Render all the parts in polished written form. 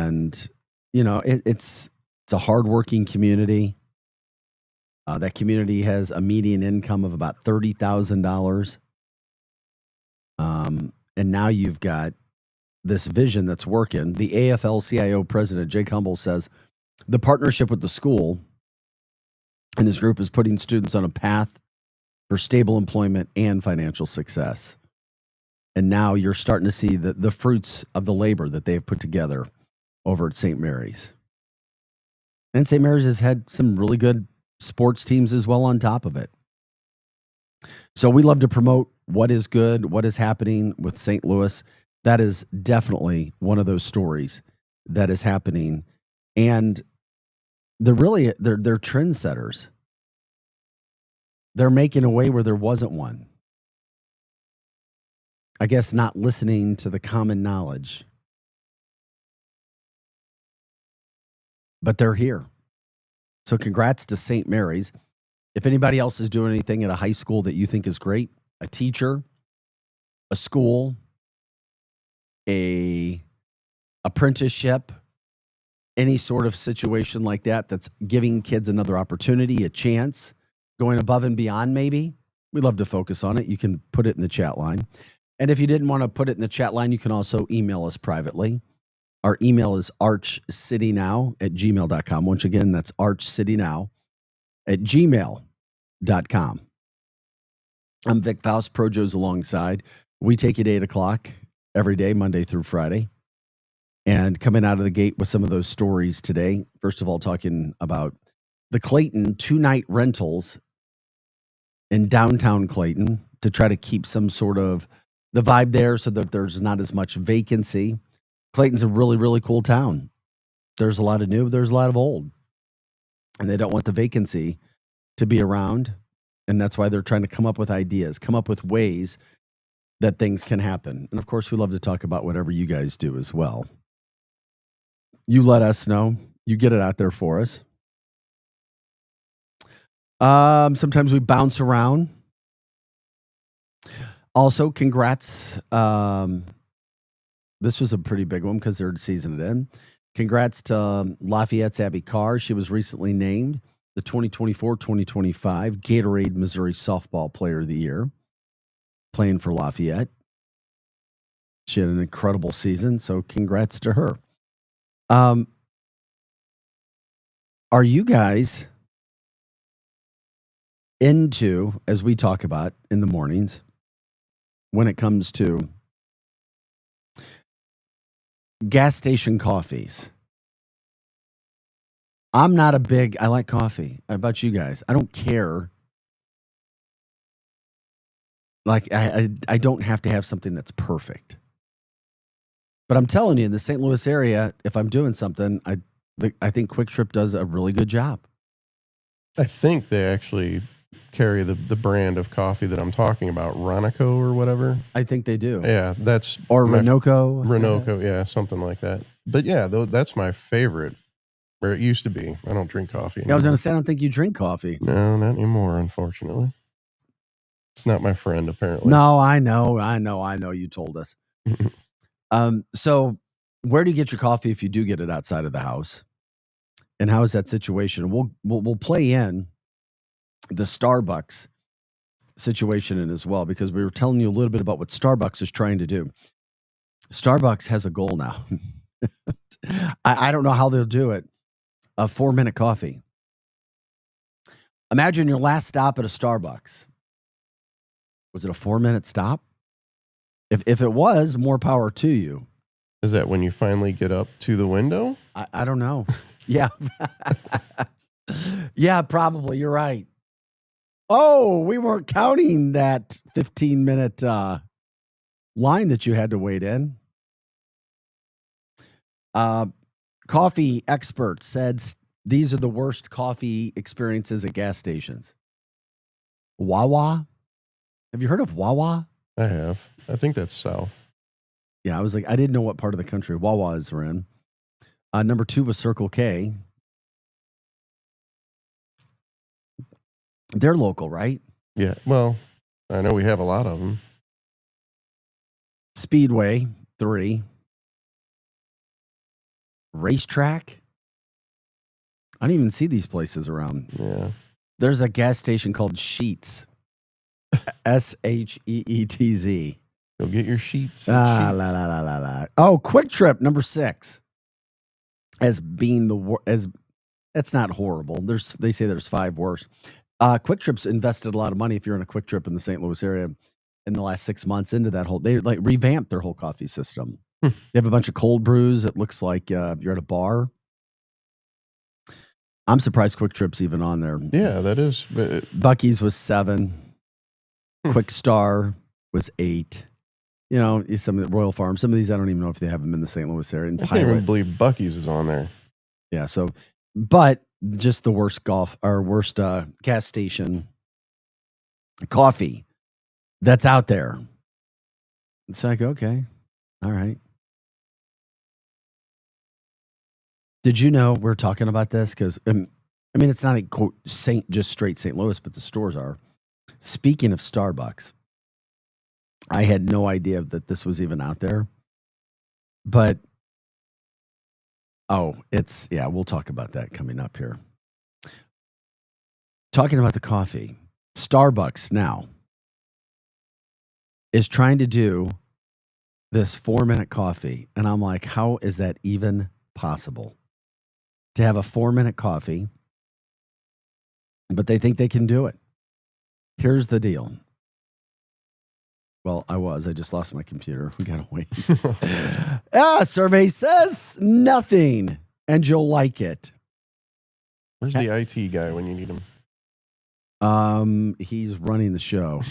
And, it's a hardworking community. That community has a median income of about $30,000. And now you've got this vision that's working. The AFL-CIO president, Jake Humble, says the partnership with the school and his group is putting students on a path for stable employment and financial success. And now you're starting to see the fruits of the labor that they've put together over at St. Mary's. And St. Mary's has had some really good sports teams as well on top of it. So we love to promote what is good, what is happening with St. Louis. That is definitely one of those stories that is happening. And they're trendsetters. They're making a way where there wasn't one. I guess not listening to the common knowledge. But they're here. So congrats to St. Mary's. If anybody else is doing anything at a high school that you think is great, a teacher, a school, a apprenticeship, any sort of situation like that that's giving kids another opportunity, a chance, going above and beyond maybe, we'd love to focus on it. You can put it in the chat line. And if you didn't want to put it in the chat line, you can also email us privately. Our email is archcitynow@gmail.com. Once again, that's archcitynow@gmail.com. I'm Vic Faust, Projo's alongside. We take it 8 o'clock every day, Monday through Friday. And coming out of the gate with some of those stories today, first of all, talking about the Clayton 2-night rentals in downtown Clayton to try to keep some sort of the vibe there so that there's not as much vacancy. Clayton's a really, really cool town. There's a lot of new, there's a lot of old. And they don't want the vacancy to be around. And that's why they're trying to come up with ideas, come up with ways that things can happen. And of course, we love to talk about whatever you guys do as well. You let us know. You get it out there for us. Sometimes we bounce around. Also, congrats. This was a pretty big one because they're seasoning it in. Congrats to Lafayette's Abby Carr. She was recently named the 2024-2025 Gatorade Missouri Softball Player of the Year, playing for Lafayette. She had an incredible season, so congrats to her. Are you guys into, as we talk about in the mornings, when it comes to gas station coffees? I like coffee. How about you guys? I don't care. Like, I don't have to have something that's perfect. But I'm telling you, in the St. Louis area, if I'm doing something, I think Quick Trip does a really good job. I think they actually carry the brand of coffee that I'm talking about, Ronico or whatever. I think they do. Yeah, that's or Renoco. Renoco, yeah, something like that. But yeah, that's my favorite. Where it used to be. I don't drink coffee anymore. I was going to say, I don't think you drink coffee. No, not anymore, unfortunately. It's not my friend, apparently. No, I know. You told us. So where do you get your coffee if you do get it outside of the house? And how is that situation? We'll play in the Starbucks situation in as well, because we were telling you a little bit about what Starbucks is trying to do. Starbucks has a goal now. I don't know how they'll do it. A 4-minute coffee. Imagine your last stop at a Starbucks. Was it a 4-minute stop? If it was, more power to you. Is that when you finally get up to the window? I don't know. Yeah. Yeah, probably. You're right. Oh, we weren't counting that 15-minute line that you had to wait in. Coffee experts said these are the worst coffee experiences at gas stations. Wawa? Have you heard of Wawa? I have. I think that's south. Yeah, I was like, I didn't know what part of the country Wawas were in. Number 2 was Circle K. They're local, right? Yeah. Well, I know we have a lot of them. Speedway, 3. Racetrack. I don't even see these places around. Yeah. There's a gas station called Sheetz. Sheetz. Go get your sheets. La la la la la. Oh, Quick Trip number 6. As being as that's not horrible. They say there's 5 worse. Quick Trip's invested a lot of money if you're in a Quick Trip in the St. Louis area in the last 6 months into that whole. They like revamped their whole coffee system. They have a bunch of cold brews. It looks like you're at a bar. I'm surprised Quick Trip's even on there. Yeah, that is. Buc-ee's was 7. Quick Star was 8. You know, some of the Royal Farm. Some of these I don't even know if they have them in the St. Louis area. And I can't even believe Buc-ee's is on there. Yeah. So, but just the worst gas station coffee that's out there. It's like, okay, all right. Did you know we're talking about this? Because I mean, it's not a quote just straight St. Louis, but the stores are. Speaking of Starbucks, I had no idea that this was even out there. But we'll talk about that coming up here. Talking about the coffee, Starbucks now is trying to do this 4-minute coffee. And I'm like, how is that even possible? To have a 4-minute coffee, but they think they can do it. Here's the deal. Well, I just lost my computer. We gotta wait. Survey says nothing, and you'll like it. Where's the IT guy when you need him? He's running the show.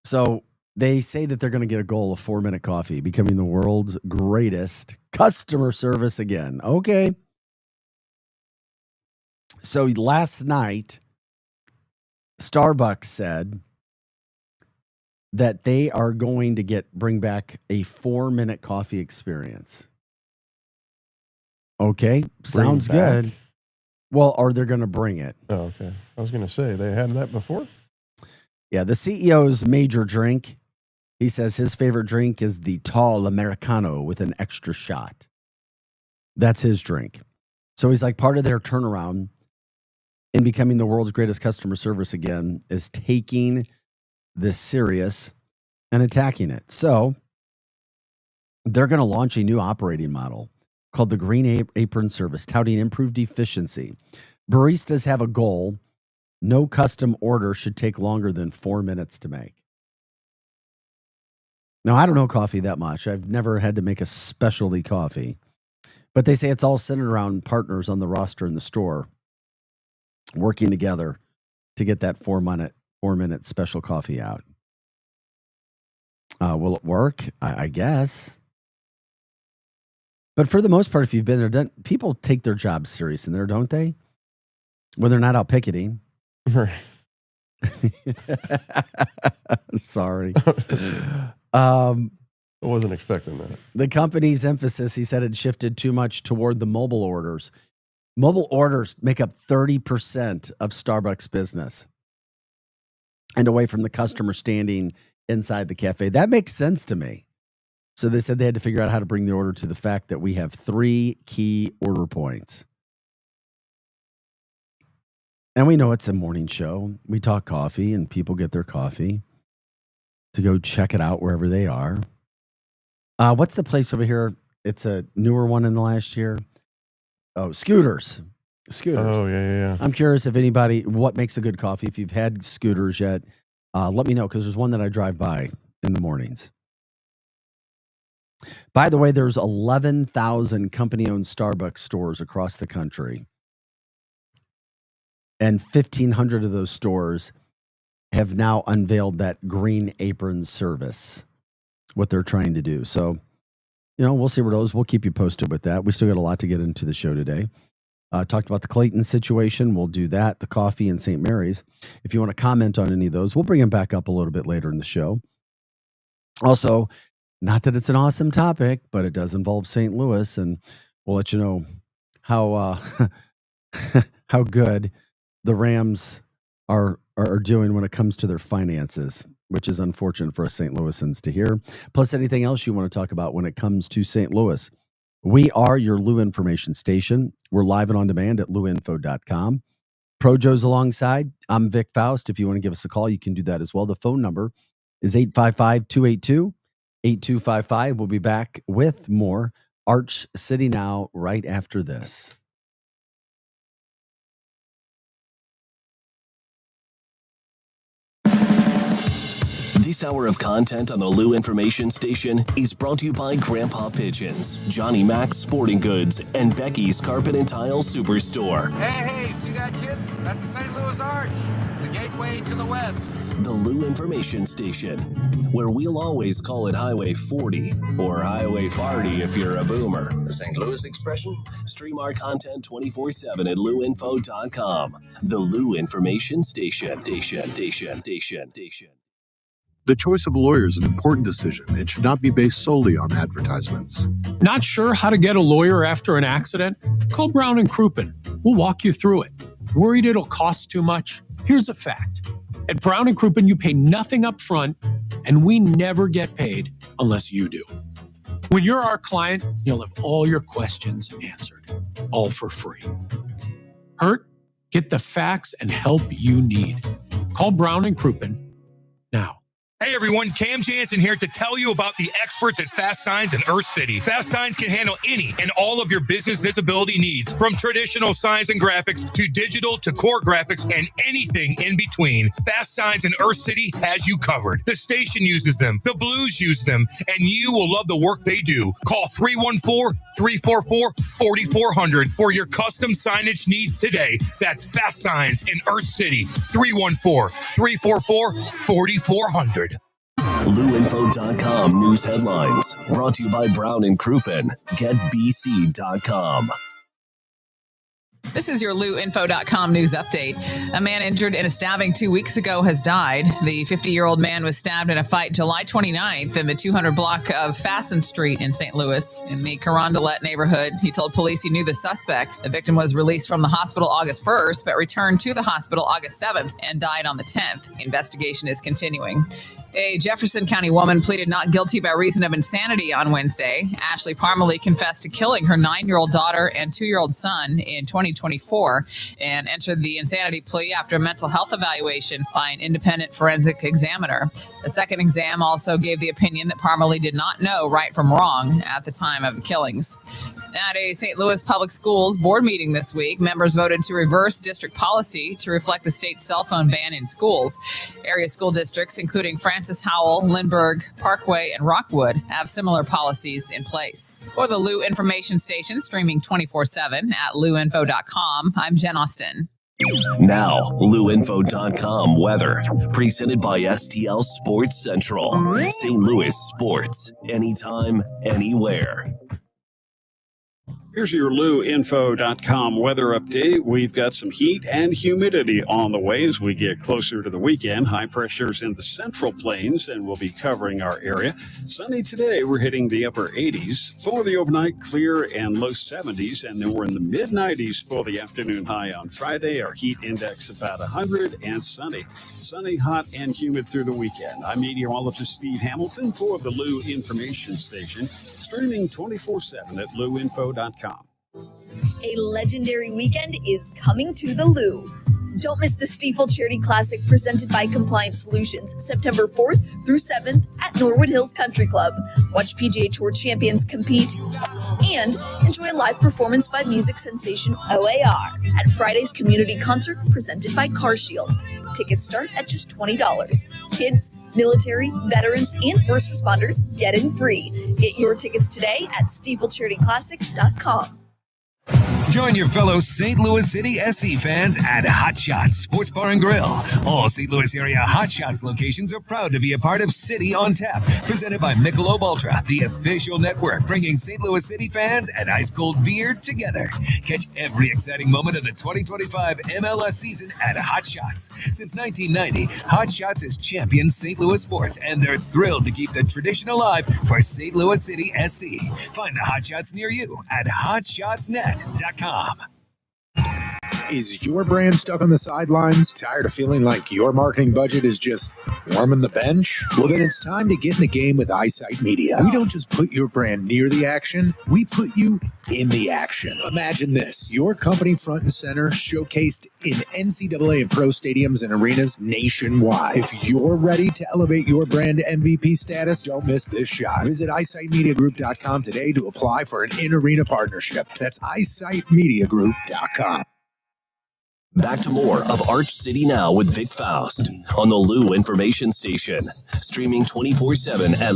So they say that they're going to get a goal of 4-minute coffee, becoming the world's greatest customer service again. Okay. So last night, Starbucks said that they are going to bring back a 4-minute coffee experience. Okay, sounds good. Well, are they going to bring it? Oh, okay. I was going to say, they had that before? Yeah, the CEO's major drink, he says his favorite drink is the tall Americano with an extra shot. That's his drink. So he's like, part of their turnaround in becoming the world's greatest customer service again is taking this serious and attacking it. So they're going to launch a new operating model called the Green Apron Service, touting improved efficiency. Baristas have a goal. No custom order should take longer than 4 minutes to make. Now, I don't know coffee that much. I've never had to make a specialty coffee. But they say it's all centered around partners on the roster in the store working together to get that 4-minute special coffee out. Will it work? I guess. But for the most part, if you've been there, people take their jobs serious in there, don't they? When they're not out picketing. Sorry. I wasn't expecting that. The company's emphasis, he said, had shifted too much toward the mobile orders. Mobile orders make up 30% of Starbucks business and away from the customer standing inside the cafe. That makes sense to me. So they said they had to figure out how to bring the order to the fact that we have 3 key order points. And we know it's a morning show. We talk coffee and people get their coffee to go check it out wherever they are. What's the place over here? It's a newer one in the last year. Oh, Scooters. Oh, yeah. I'm curious if what makes a good coffee. If you've had Scooters yet, let me know because there's one that I drive by in the mornings. By the way, there's 11,000 company-owned Starbucks stores across the country. And 1,500 of those stores have now unveiled that Green Apron Service, what they're trying to do. So, we'll see where it goes. We'll keep you posted with that. We still got a lot to get into the show today. Talked about the Clayton situation. We'll do that. The coffee in St. Mary's. If you want to comment on any of those, we'll bring them back up a little bit later in the show. Also, not that it's an awesome topic, but it does involve St. Louis, and we'll let you know how how good the Rams are doing when it comes to their finances, which is unfortunate for us St. Louisans to hear. Plus anything else you want to talk about when it comes to St. Louis. We are your Lou information station. We're live and on demand at louinfo.com. Projo's alongside. I'm Vic Faust. If you want to give us a call, you can do that as well. The phone number is 855-282-8255. We'll be back with more Arch City Now right after this. This hour of content on the Lou Information Station is brought to you by Grandpa Pigeons, Johnny Mac's Sporting Goods, and Becky's Carpet and Tile Superstore. Hey, see that, kids? That's the St. Louis Arch, the gateway to the west. The Lou Information Station, where we'll always call it Highway 40 or Highway 40 if you're a boomer. The St. Louis expression? Stream our content 24/7 at louinfo.com. The Lou Information Station. The choice of a lawyer is an important decision. It should not be based solely on advertisements. Not sure how to get a lawyer after an accident? Call Brown & Crouppen. We'll walk you through it. Worried it'll cost too much? Here's a fact. At Brown & Crouppen, you pay nothing up front, and we never get paid unless you do. When you're our client, you'll have all your questions answered, all for free. Hurt? Get the facts and help you need. Call Brown & Crouppen now. Hey everyone, Cam Jansen here to tell you about the experts at Fast Signs in Earth City. Fast Signs can handle any and all of your business visibility needs, from traditional signs and graphics to digital to core graphics and anything in between. Fast Signs in Earth City has you covered. The station uses them, the Blues use them, and you will love the work they do. Call 314-344-4400 for your custom signage needs today. That's Fast Signs in Earth City, 314-344-4400. LouInfo.com news headlines brought to you by Brown & Crouppen. GetBC.com. This is your LouInfo.com news update. A man injured in a stabbing 2 weeks ago has died. The 50-year-old man was stabbed in a fight July 29th in the 200 block of Fasten Street in St. Louis in the Carondelet neighborhood. He told police he knew the suspect. The victim was released from the hospital August 1st, but returned to the hospital August 7th and died on the 10th. The investigation is continuing. A Jefferson County woman pleaded not guilty by reason of insanity on Wednesday. Ashley Parmalee confessed to killing her 9-year-old daughter and 2-year-old son in 2024 and entered the insanity plea after a mental health evaluation by an independent forensic examiner. The second exam also gave the opinion that Parmalee did not know right from wrong at the time of the killings. At a St. Louis Public Schools board meeting this week, members voted to reverse district policy to reflect the state's cell phone ban in schools. Area school districts, including Francis Howell, Lindbergh, Parkway, and Rockwood, have similar policies in place. For the Lou Information Station, streaming 24/7 at louinfo.com, I'm Jen Austin. Now, LouInfo.com weather, presented by STL Sports Central. St. Louis sports, anytime, anywhere. Here's your LouInfo.com weather update. We've got some heat and humidity on the way as we get closer to the weekend. High pressures in the central plains and we'll be covering our area. Sunny today, we're hitting the upper 80s. For the overnight, clear and low 70s. And then we're in the mid 90s for the afternoon high on Friday. Our heat index about 100 and sunny. Sunny, hot, and humid through the weekend. I'm meteorologist Steve Hamilton for the Lou Information Station, streaming 24/7 at LouInfo.com. A legendary weekend is coming to the Lou. Don't miss the Stiefel Charity Classic presented by Compliance Solutions, September 4th through 7th at Norwood Hills Country Club. Watch PGA Tour champions compete and enjoy a live performance by music sensation OAR at Friday's community concert presented by CarShield. Tickets start at just $20. Kids, military, veterans, and first responders get in free. Get your tickets today at StiefelCharityClassic.com. Join your fellow St. Louis City SC fans at Hot Shots Sports Bar and Grill. All St. Louis area Hot Shots locations are proud to be a part of City on Tap, presented by Michelob Ultra, the official network bringing St. Louis City fans and ice-cold beer together. Catch every exciting moment of the 2025 MLS season at Hot Shots. Since 1990, Hot Shots has championed St. Louis sports, and they're thrilled to keep the tradition alive for St. Louis City SC. Find the Hot Shots near you at hotshotsnet.com. Is your brand stuck on the sidelines? Tired of feeling like your marketing budget is just warming the bench? Well, then it's time to get in the game with EyeSight Media. We don't just put your brand near the action, we put you in the action. Imagine this, your company front and center, showcased in NCAA and pro stadiums and arenas nationwide. If you're ready to elevate your brand to MVP status, don't miss this shot. Visit eyesightmediagroup.com today to apply for an in-arena partnership. That's eyesightmediagroup.com. Back to more of Arch City Now with Vic Faust on the Lou Information Station, streaming 24/7 at